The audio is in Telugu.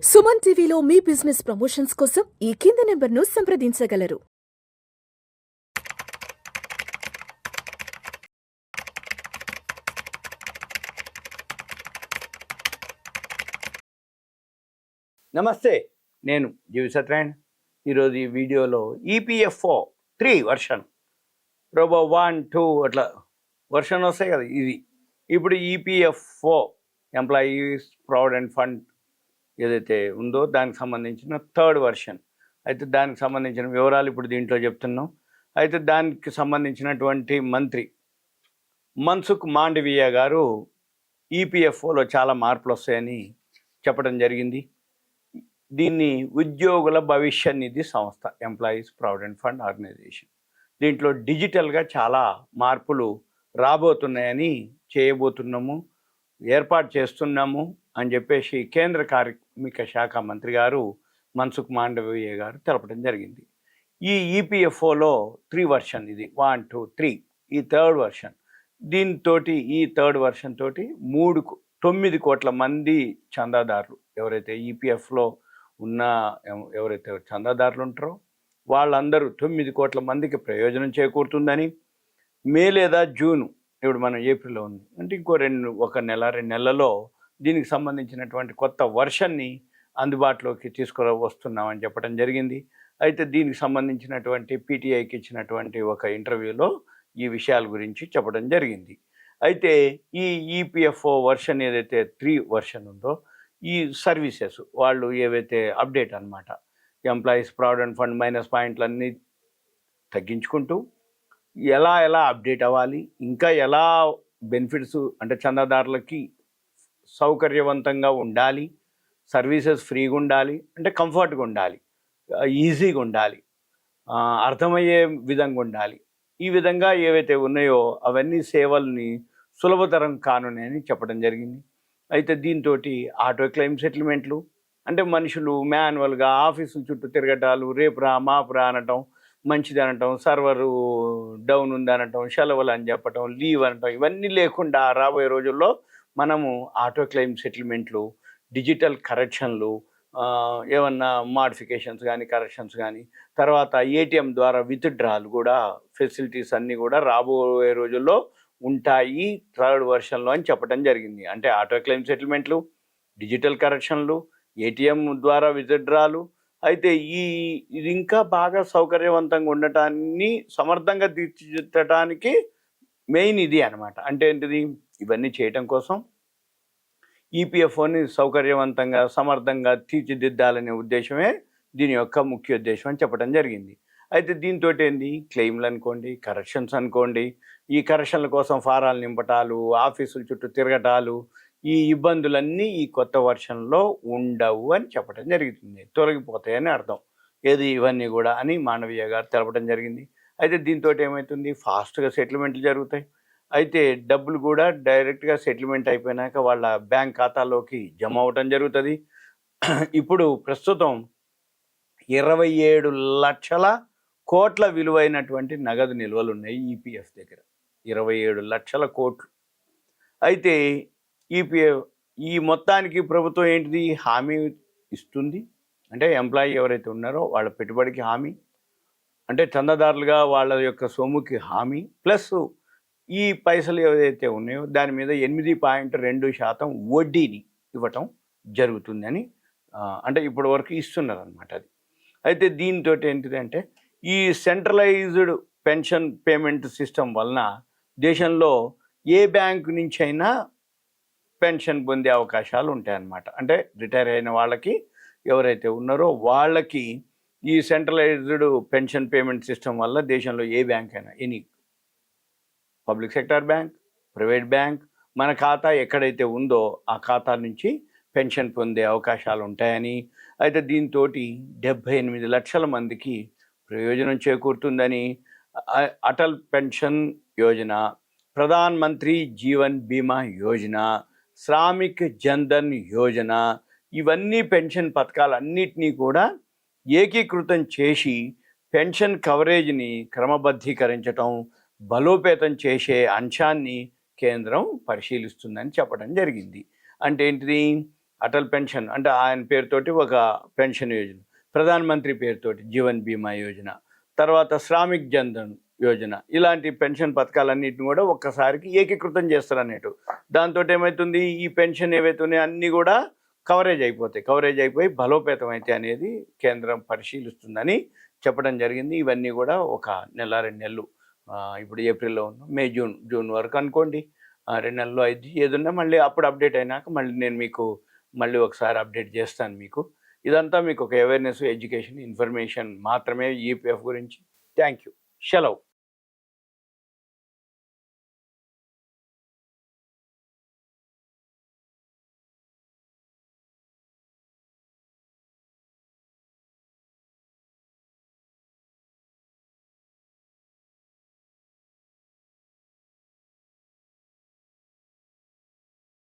సుమన్ టీవీలో మీ బిజినెస్ ప్రమోషన్స్ కోసం ఈ కింది నెంబర్ను సంప్రదించగలరు. నమస్తే, నేను జీవి సత్యనారాయణ. ఈరోజు ఈ వీడియోలో ఈపీఎఫ్ఓ 3 వర్షన్, రోబో 1, 2 అట్లా వర్షన్ వస్తాయి కదా. ఇప్పుడు ఈపీఎఫ్ఓ ఎంప్లాయీస్ ప్రావిడెంట్ ఫండ్ ఏదైతే ఉందో దానికి సంబంధించిన 3rd వర్షన్. అయితే దానికి సంబంధించిన వివరాలు ఇప్పుడు దీంట్లో చెప్తున్నాం. అయితే దానికి సంబంధించినటువంటి మంత్రి మన్సుఖ్ మాండవీయ గారు ఈపీఎఫ్ఓలో చాలా మార్పులు వస్తాయని చెప్పడం జరిగింది. దీన్ని ఉద్యోగుల భవిష్య నిధి సంస్థ, ఎంప్లాయీస్ ప్రావిడెంట్ ఫండ్ ఆర్గనైజేషన్, దీంట్లో డిజిటల్గా చాలా మార్పులు రాబోతున్నాయని చేయబోతున్నాము, ఏర్పాటు చేస్తున్నాము అని చెప్పేసి కేంద్ర కార్మిక శాఖ మంత్రి గారు మన్సుఖ్ మాండవీయ గారు తెలపడం జరిగింది. ఈ ఈపీఎఫ్ఓలో 3 వర్షన్, ఇది 1, 2, 3, ఈ 3rd వర్షన్. దీంతో ఈ 3rd వర్షన్ తోటి 9 కోట్ల మంది చందాదారులు, ఎవరైతే ఈపీఎఫ్లో ఉన్న ఎవరైతే చందాదారులు ఉంటారో వాళ్ళందరూ 9 కోట్ల మందికి ప్రయోజనం చేకూరుతుందని, మే లేదా జూను, ఇప్పుడు మనం ఏప్రిల్లో ఉంది అంటే ఇంకో 1 నెల 2 నెలల్లో దీనికి సంబంధించినటువంటి కొత్త వర్షన్ని అందుబాటులోకి తీసుకువస్తున్నామని చెప్పడం జరిగింది. అయితే దీనికి సంబంధించినటువంటి పీటీఐకి ఇచ్చినటువంటి ఒక ఇంటర్వ్యూలో ఈ విషయాల గురించి చెప్పడం జరిగింది. అయితే ఈ ఈపీఎఫ్ఓ వర్షన్ ఏదైతే 3 వర్షన్ ఉందో, ఈ సర్వీసెస్ వాళ్ళు ఏవైతే అప్డేట్ అనమాట, ఎంప్లాయీస్ ప్రావిడెంట్ ఫండ్ మైనస్ పాయింట్లన్నీ తగ్గించుకుంటూ ఎలా అప్డేట్ అవ్వాలి, ఇంకా ఎలా బెనిఫిట్స్ అంటే చందాదారులకి సౌకర్యవంతంగా ఉండాలి, సర్వీసెస్ ఫ్రీగా ఉండాలి, అంటే కంఫర్ట్గా ఉండాలి, ఈజీగా ఉండాలి, అర్థమయ్యే విధంగా ఉండాలి, ఈ విధంగా ఏవైతే ఉన్నాయో అవన్నీ సేవల్ని సులభతరం కానున్నాయని చెప్పడం జరిగింది. అయితే దీంతో ఆటో క్లెయిమ్ సెటిల్మెంట్లు, అంటే మనుషులు మాన్యువల్గా ఆఫీసుల చుట్టూ తిరగటాలు, రేపు రా మాపు రా అనటం, మంచిది అనటం, సర్వరు డౌన్ ఉంది అనటం, సెలవులు అని చెప్పటం, లీవ్ అనటం, ఇవన్నీ లేకుండా రాబోయే రోజుల్లో మనము ఆటో క్లెయిమ్ సెటిల్మెంట్లు, డిజిటల్ కరెక్షన్లు, ఏమన్నా మాడిఫికేషన్స్ కానీ కరెక్షన్స్ కానీ, తర్వాత ఏటీఎం ద్వారా విత్డ్రాలు కూడా ఫెసిలిటీస్ అన్నీ కూడా రాబోయే రోజుల్లో ఉంటాయి 3rd వర్షన్లో అని చెప్పడం జరిగింది. అంటే ఆటో క్లెయిమ్ సెటిల్మెంట్లు, డిజిటల్ కరెక్షన్లు, ఏటీఎం ద్వారా విత్డ్రాలు. అయితే ఇది ఇంకా బాగా సౌకర్యవంతంగా ఉండటాన్ని సమర్థంగా తీర్చిదిద్దటానికి మెయిన్ ఇది అనమాట. అంటే ఏంటిది, ఇవన్నీ చేయటం కోసం ఈపీఎఫ్ఓని సౌకర్యవంతంగా సమర్థంగా తీర్చిదిద్దాలనే ఉద్దేశమే దీని యొక్క ముఖ్య ఉద్దేశం అని చెప్పడం జరిగింది. అయితే దీంతో ఏంది, క్లెయిమ్లు అనుకోండి, కరెక్షన్స్ అనుకోండి, ఈ కరెక్షన్ల కోసం ఫారాలు నింపటాలు, ఆఫీసుల చుట్టూ తిరగటాలు, ఈ ఇబ్బందులన్నీ ఈ కొత్త వర్షన్లో ఉండవు అని చెప్పడం జరుగుతుంది, తొలగిపోతాయని అర్థం. ఇవన్నీ కూడా అని మాండవీయ గారు తెలపడం జరిగింది. అయితే దీంతో ఏమవుతుంది, ఫాస్ట్గా సెటిల్మెంట్లు జరుగుతాయి. అయితే డబ్బులు కూడా డైరెక్ట్గా సెటిల్మెంట్ అయిపోయినాక వాళ్ళ బ్యాంక్ ఖాతాలోకి జమ అవ్వటం జరుగుతుంది. ఇప్పుడు ప్రస్తుతం 27 లక్షల కోట్ల విలువైనటువంటి నగదు నిల్వలు ఉన్నాయి ఈపీఎఫ్ దగ్గర, 27 లక్షల కోట్లు. అయితే ఈపీఎఫ్ ఈ మొత్తానికి ప్రభుత్వం ఏంటిది హామీ ఇస్తుంది, అంటే ఎంప్లాయీ ఎవరైతే ఉన్నారో వాళ్ళ పెట్టుబడికి హామీ, అంటే చందాదారులుగా వాళ్ళ యొక్క సొమ్ముకి హామీ, ప్లస్ ఈ పైసలు ఏవైతే ఉన్నాయో దాని మీద 8.2% వడ్డీని ఇవ్వటం జరుగుతుందని, అంటే ఇప్పటి వరకు ఇస్తున్నారు అనమాట అది. అయితే దీంతో ఏంటిదంటే ఈ సెంట్రలైజ్డ్ పెన్షన్ పేమెంట్ సిస్టమ్ వలన దేశంలో ఏ బ్యాంకు నుంచి అయినా పెన్షన్ పొందే అవకాశాలు ఉంటాయన్నమాట. అంటే రిటైర్ అయిన వాళ్ళకి ఎవరైతే ఉన్నారో వాళ్ళకి ఈ సెంట్రలైజ్డ్ పెన్షన్ పేమెంట్ సిస్టమ్ వల్ల దేశంలో ఏ బ్యాంక్ అయినా, any public sector bank, private bank, మన ఖాతా ఎక్కడైతే ఉందో ఆ ఖాతా నుంచి పెన్షన్ పొందే అవకాశాలు ఉంటాయని, అయితే దీంతో 78 లక్షల మందికి ప్రయోజనం చేకూరుతుందని అటల్ పెన్షన్ యోజన, ప్రధాన్ మంత్రి జీవన్ బీమా యోజన, శ్రామిక్ జన్ధన్ యోజన, ఇవన్నీ పెన్షన్ పథకాలన్నిటినీ కూడా ఏకీకృతం చేసి పెన్షన్ కవరేజ్ని క్రమబద్ధీకరించటం, బలోపేతం చేసే అంశాన్ని కేంద్రం పరిశీలిస్తుందని చెప్పడం జరిగింది. అంటే ఏంటిది, అటల్ పెన్షన్ అంటే ఆయన పేరుతోటి ఒక పెన్షన్ యోజన, ప్రధాన మంత్రి పేరుతోటి జీవన్ బీమా యోజన, తర్వాత శ్రామిక్ జన్ధన్ యోజన, ఇలాంటి పెన్షన్ పథకాలన్నింటిని కూడా ఒక్కసారికి ఏకీకృతం చేస్తారు అన్నట్టు. దాంతో ఏమవుతుంది, ఈ పెన్షన్ ఏవైతే ఉన్నాయో అన్నీ కూడా కవరేజ్ అయిపోయి బలోపేతం అయితే అనేది కేంద్రం పరిశీలిస్తుందని చెప్పడం జరిగింది. ఇవన్నీ కూడా ఒక నెల 2 నెలలు, ఇప్పుడు ఏప్రిల్లో ఉన్నాం, మే జూన్ వరకు అనుకోండి, 2 నెలల్లో అయితే ఏదున్నా మళ్ళీ అప్పుడు అప్డేట్ అయినాక మళ్ళీ నేను మీకు మళ్ళీ ఒకసారి అప్డేట్ చేస్తాను మీకు. ఇదంతా మీకు ఒక అవేర్నెస్, ఎడ్యుకేషన్, ఇన్ఫర్మేషన్ మాత్రమే ఈపీఎఫ్ గురించి. Thank you. సెలవు.